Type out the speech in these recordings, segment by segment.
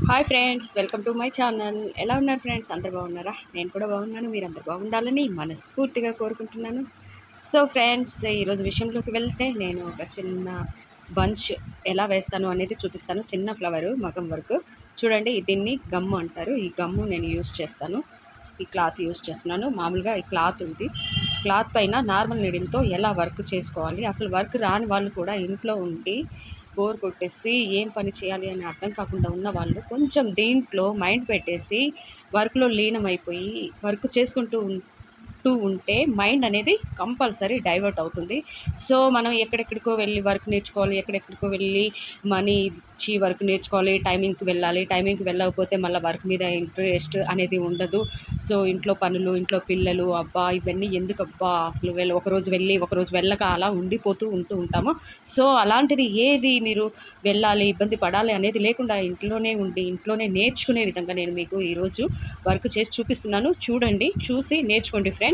Hi friends, welcome to my channel. ఎలా ఉన్నారు friends? అందరు బాగున్నారా? నేను కూడా బాగున్నాను. మీరు అందరు బాగుండాలని మనస్ఫూర్తిగా కోరుకుంటున్నాను. సో ఫ్రెండ్స్, ఈరోజు విషయంలోకి వెళ్తే నేను ఒక చిన్న బంచ్ ఎలా వేస్తాను అనేది చూపిస్తాను. చిన్న ఫ్లవరు మగం వరకు చూడండి. దీన్ని గమ్ము అంటారు. ఈ గమ్ము నేను యూజ్ చేస్తాను. ఈ క్లాత్ యూజ్ చేస్తున్నాను. మామూలుగా ఈ క్లాత్ ఉంది. క్లాత్ పైన నార్మల్ నీడిల్తో ఎలా వర్క్ చేసుకోవాలి, అసలు వర్క్ రాని వాళ్ళు కూడా ఇంట్లో ఉండి బోర్ కొట్టేసి ఏం పని చేయాలి అని అర్థం కాకుండా ఉన్న వాళ్ళు కొంచెం దీంట్లో మైండ్ పెట్టేసి వర్క్లో లీనమైపోయి వర్క్ చేసుకుంటూ ఉంటే మైండ్ అనేది కంపల్సరీ డైవర్ట్ అవుతుంది. సో మనం ఎక్కడెక్కడికో వెళ్ళి వర్క్ నేర్చుకోవాలి, ఎక్కడెక్కడికో వెళ్ళి మనీ ఇచ్చి వర్క్ నేర్చుకోవాలి, టైమింగ్కి వెళ్ళాలి. టైమింగ్కి వెళ్ళకపోతే మళ్ళీ వర్క్ మీద ఇంట్రెస్ట్ అనేది ఉండదు. సో ఇంట్లో పనులు, ఇంట్లో పిల్లలు, అబ్బా ఇవన్నీ ఎందుకబ్బా అసలు ఒకరోజు వెళ్ళి ఒకరోజు వెళ్ళక అలా ఉంటూ ఉంటాము. సో అలాంటిది ఏది మీరు వెళ్ళాలి, ఇబ్బంది పడాలి అనేది లేకుండా ఇంట్లోనే ఉండి ఇంట్లోనే నేర్చుకునే విధంగా నేను మీకు ఈరోజు వర్క్ చేసి చూపిస్తున్నాను. చూడండి, చూసి నేర్చుకోండి ఫ్రెండ్స్.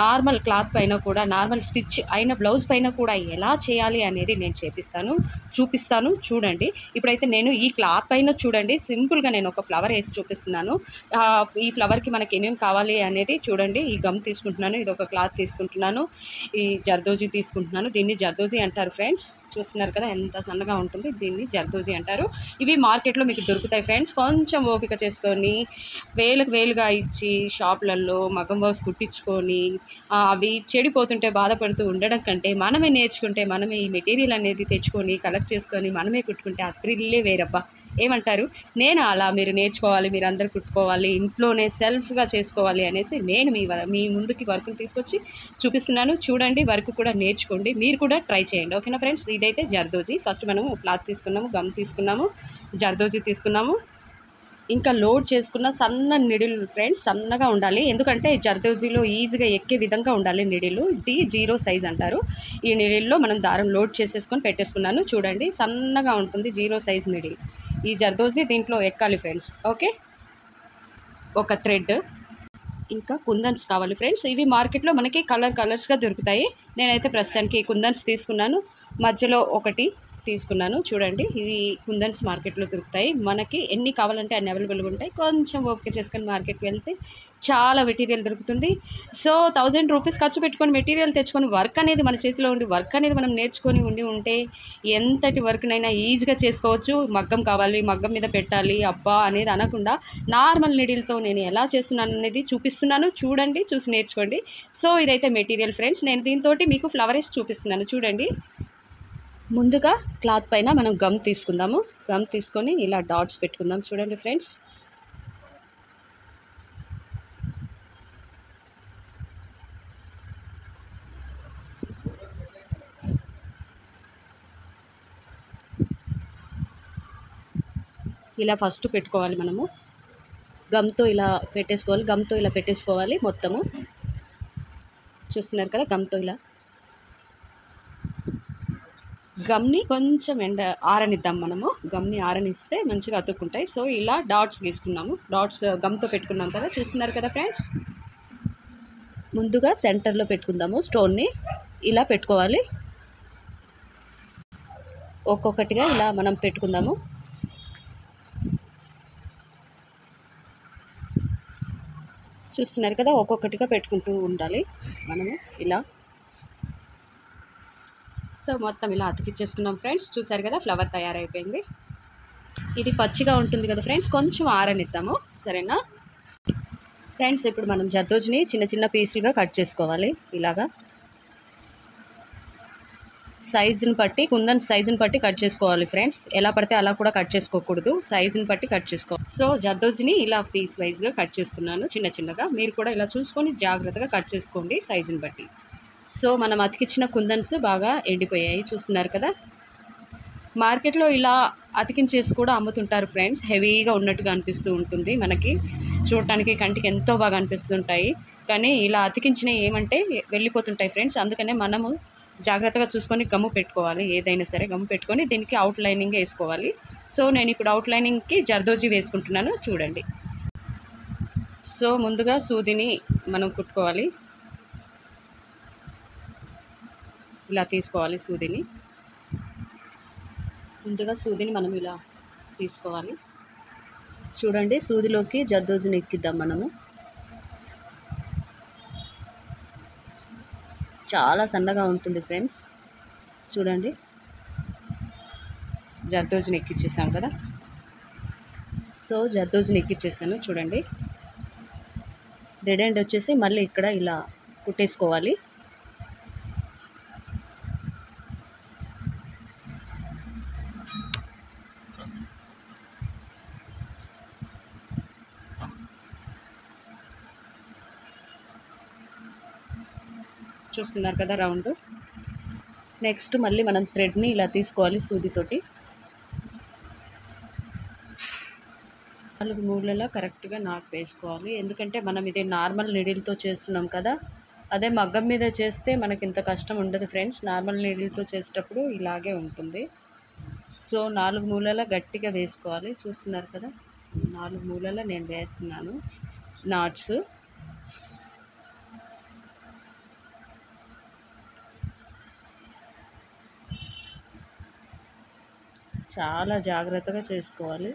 నార్మల్ క్లాత్ పైన కూడా, నార్మల్ స్టిచ్ అయిన బ్లౌజ్ పైన కూడా ఎలా చేయాలి అనేది నేను చూపిస్తాను. చూడండి. ఇప్పుడైతే నేను ఈ క్లాత్ పైన చూడండి, సింపుల్గా నేను ఒక ఫ్లవర్ వేసి చూపిస్తున్నాను. ఈ ఫ్లవర్కి మనకి ఏమేమి కావాలి అనేది చూడండి. ఈ గమ్ తీసుకుంటున్నాను, ఇది ఒక క్లాత్ తీసుకుంటున్నాను, ఈ జర్దోజీ తీసుకుంటున్నాను. దీన్ని జర్దోజీ అంటారు ఫ్రెండ్స్. చూస్తున్నారు కదా ఎంత సన్నగా ఉంటుంది, దీన్ని జర్దోజీ అంటారు. ఇవి మార్కెట్లో మీకు దొరుకుతాయి ఫ్రెండ్స్. కొంచెం ఓపిక చేసుకొని వేలుగా ఇచ్చి షాపులలో మగం బాక్స్ కుట్టించుకొని అవి చెడిపోతుంటే బాధపడుతూ ఉండడం కంటే మనమే నేర్చుకుంటే, మనమే ఈ మెటీరియల్ అనేది తెచ్చుకొని కలెక్ట్ చేసుకొని మనమే కుట్టుకుంటే ఆ థ్రిల్లే వేరబ్బా. ఏమంటారు? నేను అలా మీరు నేర్చుకోవాలి, మీరు అందరు కుట్టుకోవాలి, ఇంట్లోనే సెల్ఫ్గా చేసుకోవాలి అనేసి నేను మీ ముందుకి వర్క్ని తీసుకొచ్చి చూపిస్తున్నాను. చూడండి, వర్క్ కూడా నేర్చుకోండి, మీరు కూడా ట్రై చేయండి. ఓకేనా ఫ్రెండ్స్? ఇదైతే జర్దోజీ. ఫస్ట్ మనము క్లాత్ తీసుకున్నాము, గమ్ తీసుకున్నాము, జర్దోజీ తీసుకున్నాము. ఇంకా లోడ్ చేసుకున్న సన్న నిడిల్ ఫ్రెండ్స్, సన్నగా ఉండాలి. ఎందుకంటే జర్దోజీలో ఈజీగా ఎక్కే విధంగా ఉండాలి నిడిలు. ఇది 0 సైజ్ అంటారు. ఈ నిడిల్లో మనం దారం లోడ్ చేసేసుకొని పెట్టేసుకున్నాను. చూడండి, సన్నగా ఉంటుంది 0 సైజ్ నిడిల్. ఈ జర్దోజీ దీంట్లో ఎక్కాలి ఫ్రెండ్స్. ఓకే, ఒక థ్రెడ్, ఇంకా కుందన్స్ కావాలి ఫ్రెండ్స్. ఇవి మార్కెట్లో మనకి కలర్స్గా దొరుకుతాయి. నేనైతే ప్రస్తుతానికి కుందన్స్ తీసుకున్నాను. మధ్యలో ఒకటి తీసుకున్నాను. చూడండి, ఇవి కుందన్స్ మార్కెట్లో దొరుకుతాయి. మనకి ఎన్ని కావాలంటే అన్ని అవైలబుల్గా ఉంటాయి. కొంచెం ఓపిక చేసుకొని మార్కెట్కి వెళ్తే చాలా మెటీరియల్ దొరుకుతుంది. సో 1000 రూపీస్ ఖర్చు పెట్టుకొని మెటీరియల్ తెచ్చుకొని వర్క్ అనేది మన చేతిలో ఉండి వర్క్ అనేది మనం నేర్చుకొని ఉంటే ఎంతటి వర్క్నైనా ఈజీగా చేసుకోవచ్చు. మగ్గం కావాలి, మగ్గం మీద పెట్టాలి అబ్బా అనేది అనకుండా నార్మల్ నీడిల్తో నేను ఎలా చేస్తున్నాను అనేది చూపిస్తున్నాను. చూడండి, చూసి నేర్చుకోండి. సో ఇదైతే మెటీరియల్ ఫ్రెండ్స్. నేను దీంతో మీకు ఫ్లవర్ వేసి చూపిస్తున్నాను. చూడండి, ముందుగా క్లాత్ పైన మనం గమ్ తీసుకుందాము. గమ్ తీసుకొని ఇలా డాట్స్ పెట్టుకుందాం. చూడండి ఫ్రెండ్స్, ఇలా ఫస్ట్ పెట్టుకోవాలి. మనము గమ్తో ఇలా పెట్టేసుకోవాలి మొత్తము. చూస్తున్నారు కదా, గమ్తో ఇలా గమ్ని కొంచెం ఆరనిద్దాం. మనము గమ్ని ఆరనిస్తే మంచిగా అతుక్కుంటాయి. సో ఇలా డాట్స్ గీసుకున్నాము. డాట్స్ గమ్తో పెట్టుకున్నాం కదా, చూస్తున్నారు కదా ఫ్రెండ్స్. ముందుగా సెంటర్లో పెట్టుకుందాము. స్టోన్ని ఇలా పెట్టుకోవాలి. ఒక్కొక్కటిగా ఇలా మనం పెట్టుకుందాము. చూస్తున్నారు కదా, ఒక్కొక్కటిగా పెట్టుకుంటూ ఉండాలి మనము ఇలా. సో మొత్తం ఇలా అతికిచ్చేసుకున్నాం ఫ్రెండ్స్. చూసారు కదా, ఫ్లవర్ తయారైపోయింది. ఇది పచ్చిగా ఉంటుంది కదా ఫ్రెండ్స్, కొంచెం ఆరనిద్దాము. సరేనా ఫ్రెండ్స్? ఇప్పుడు మనం జర్దోజీని చిన్న చిన్న పీసులుగా కట్ చేసుకోవాలి. ఇలాగా సైజుని బట్టి, కుందన్ సైజుని బట్టి కట్ చేసుకోవాలి ఫ్రెండ్స్. ఎలా పడితే అలా కూడా కట్ చేసుకోకూడదు, సైజుని బట్టి కట్ చేసుకోవాలి. సో జర్దోజీని ఇలా పీస్ వైజ్గా కట్ చేసుకున్నాను చిన్నగా. మీరు కూడా ఇలా చూసుకొని జాగ్రత్తగా కట్ చేసుకోండి సైజుని బట్టి. సో మనం అతికిచ్చిన కుందన్స్ బాగా ఎండిపోయాయి. చూస్తున్నారు కదా, మార్కెట్లో ఇలా అతికించేసి కూడా అమ్ముతుంటారు ఫ్రెండ్స్. హెవీగా ఉన్నట్టుగా అనిపిస్తూ ఉంటుంది మనకి, చూడటానికి కంటికి ఎంతో బాగా అనిపిస్తుంటాయి. కానీ ఇలా అతికించినవి ఏమంటే వెళ్ళిపోతుంటాయి ఫ్రెండ్స్. అందుకనే మనము జాగ్రత్తగా చూసుకొని గమ్ము పెట్టుకోవాలి. ఏదైనా సరే గమ్ము పెట్టుకొని దీనికి అవుట్ లైనింగ్ వేసుకోవాలి. సో నేను ఇప్పుడు అవుట్ లైనింగ్కి జర్దోజీ వేసుకుంటున్నాను. చూడండి, సో ముందుగా సూదిని మనం కుట్టుకోవాలి. ఇలా తీసుకోవాలి సూదిని. ముందుగా సూదిని మనం ఇలా తీసుకోవాలి. చూడండి, సూదిలోకి జర్దోజుని ఎక్కిద్దాం మనము. చాలా సన్నగా ఉంటుంది ఫ్రెండ్స్. చూడండి, జర్దోజుని ఎక్కిచ్చేసాం కదా. సో జర్దోజుని ఎక్కిచ్చేసాను చూడండి. రెడ్ ఎండ్ వచ్చేసి మళ్ళీ ఇక్కడ ఇలా కుట్టేసుకోవాలి. చూస్తున్నారు కదా రౌండ్. నెక్స్ట్ మళ్ళీ మనం థ్రెడ్ని ఇలా తీసుకోవాలి సూదితోటి. 4 మూలలా కరెక్ట్గా నాట్ వేసుకోవాలి. ఎందుకంటే మనం ఇది నార్మల్ నీడిల్తో చేస్తున్నాం కదా. అదే మగ్గం మీద చేస్తే మనకి ఇంత కష్టం ఉండదు ఫ్రెండ్స్. నార్మల్ నీడిల్తో చేసేటప్పుడు ఇలాగే ఉంటుంది. సో 4 మూలలా గట్టిగా వేసుకోవాలి. చూస్తున్నారు కదా, 4 మూలలా నేను వేస్తున్నాను నాట్స్. చాలా జాగ్రత్తగా చేసుకోవాలి.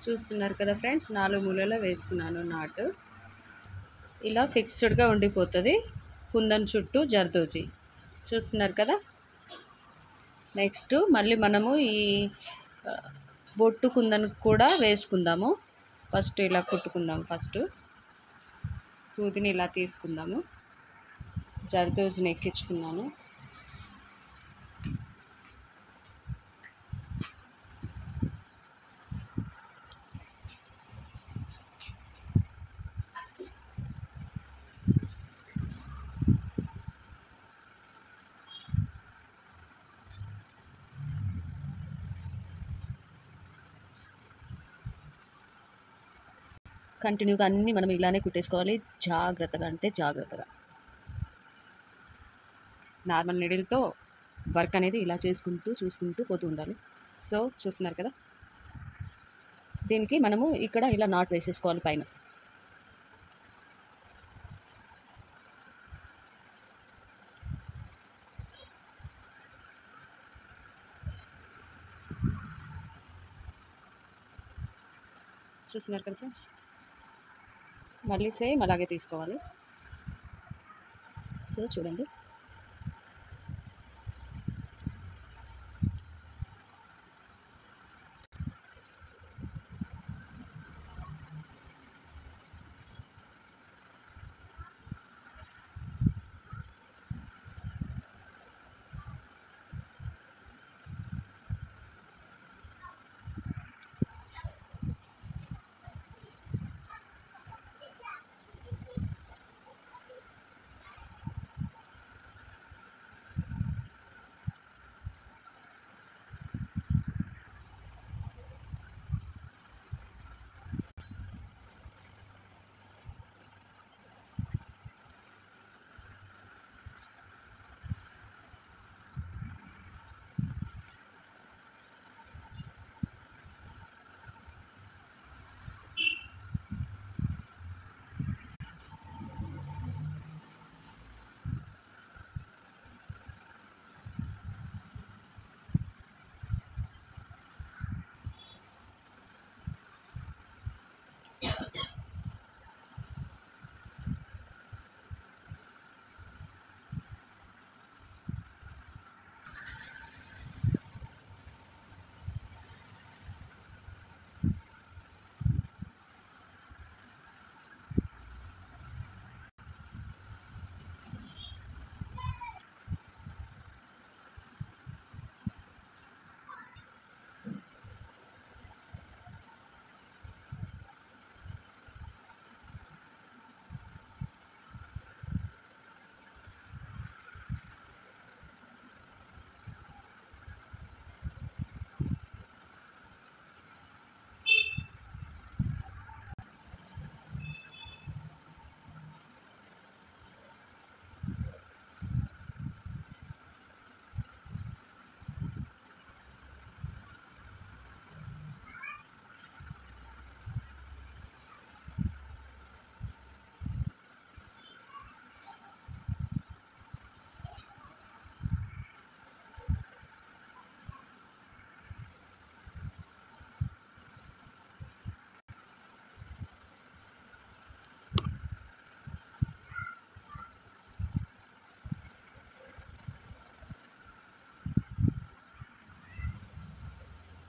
చూస్తున్నారు కదా ఫ్రెండ్స్, 4 మూలలో వేసుకున్నాను నాటు. ఇలా ఫిక్స్డ్గా ఉండిపోతుంది కుందన్ చుట్టూ జర్దోజీ. చూస్తున్నారు కదా. నెక్స్ట్ మళ్ళీ మనము ఈ బొట్టు కుందన్ కూడా వేసుకుందాము. ఫస్ట్ ఇలా కుట్టుకుందాం. ఫస్ట్ సూదిని ఇలా తీసుకుందాము, జర్దోజీని ఎక్కించుకున్నాను. కంటిన్యూగా అన్నీ మనం ఇలానే కుట్టేసుకోవాలి, జాగ్రత్తగా అంటే జాగ్రత్తగా. నార్మల్ నీడిల్తో వర్క్ అనేది ఇలా చూసుకుంటూ పోతూ ఉండాలి. సో చూస్తున్నారు కదా, దీనికి మనము ఇక్కడ ఇలా నాట్ వేసేసుకోవాలి పైన. చూస్తున్నారు కదా ఫ్రెండ్స్, మళ్ళీ సేమ్ అలాగే తీసుకోవాలి. సో చూడండి,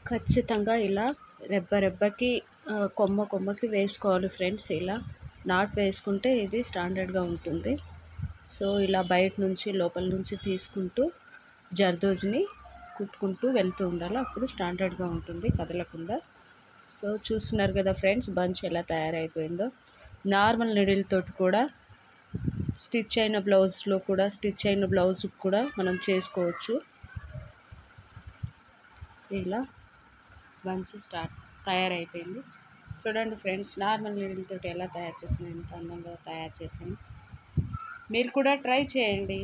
ఖచ్చితంగా ఇలా రెబ్బ రెబ్బకి కొమ్మ కొమ్మకి వేసుకోవాలి ఫ్రెండ్స్. ఇలా నాట్ వేసుకుంటే ఇది స్టాండర్డ్గా ఉంటుంది. సో ఇలా బయట నుంచి లోపల నుంచి తీసుకుంటూ జర్దోజ్ని కుట్టుకుంటూ వెళ్తూ ఉండాలి. అప్పుడు స్టాండర్డ్గా ఉంటుంది కదలకుండా. సో చూస్తున్నారు కదా ఫ్రెండ్స్, బంచ్ ఎలా తయారైపోయిందో. నార్మల్ నీడిల్ తోటి కూడా స్టిచ్ అయిన బ్లౌజ్ కూడా మనం చేసుకోవచ్చు. ఇలా బంచ్ తయారైపోయింది. చూడండి ఫ్రెండ్స్, నార్మల్ నీడిల్ తోటి ఎలా తయారు చేసాను, ఎంత అందంగా తయారు చేశాను. మీరు కూడా ట్రై చేయండి.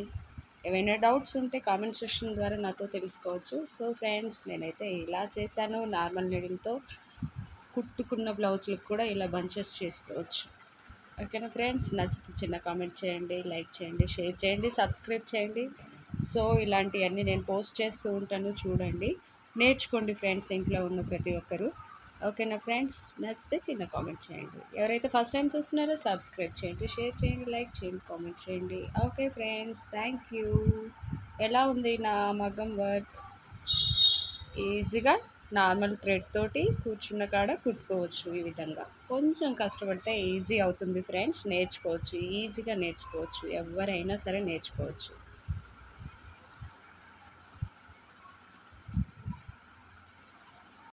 ఏమైనా డౌట్స్ ఉంటే కామెంట్ సెక్షన్ ద్వారా నాతో తెలుసుకోవచ్చు. సో ఫ్రెండ్స్, నేనైతే ఇలా చేశాను. నార్మల్ నీడిల్తో కుట్టుకున్న బ్లౌజులకు కూడా ఇలా బంచెస్ చేసుకోవచ్చు. ఓకేనా ఫ్రెండ్స్, నచ్చితే చిన్న కామెంట్ చేయండి, లైక్ చేయండి, షేర్ చేయండి, సబ్స్క్రైబ్ చేయండి. సో ఇలాంటివన్నీ నేను పోస్ట్ చేస్తూ ఉంటాను, చూడండి, నేర్చుకోండి ఫ్రెండ్స్, ఇంట్లో ఉన్న ప్రతి ఒక్కరు. ఓకేనా ఫ్రెండ్స్, నచ్చితే చిన్న కామెంట్ చేయండి. ఎవరైతే ఫస్ట్ టైం చూస్తున్నారో సబ్స్క్రైబ్ చేయండి, షేర్ చేయండి, లైక్ చేయండి, కామెంట్ చేయండి. Okay friends, thank you. ఎలా ఉంది నా మగ్గం వర్క్? ఈజీగా నార్మల్ థ్రెడ్ తోటి కూర్చున్న కాడ కుట్టుకోవచ్చు. ఈ విధంగా కొంచెం కష్టపడితే ఈజీ అవుతుంది ఫ్రెండ్స్. నేర్చుకోవచ్చు, ఈజీగా నేర్చుకోవచ్చు, ఎవరైనా సరే నేర్చుకోవచ్చు.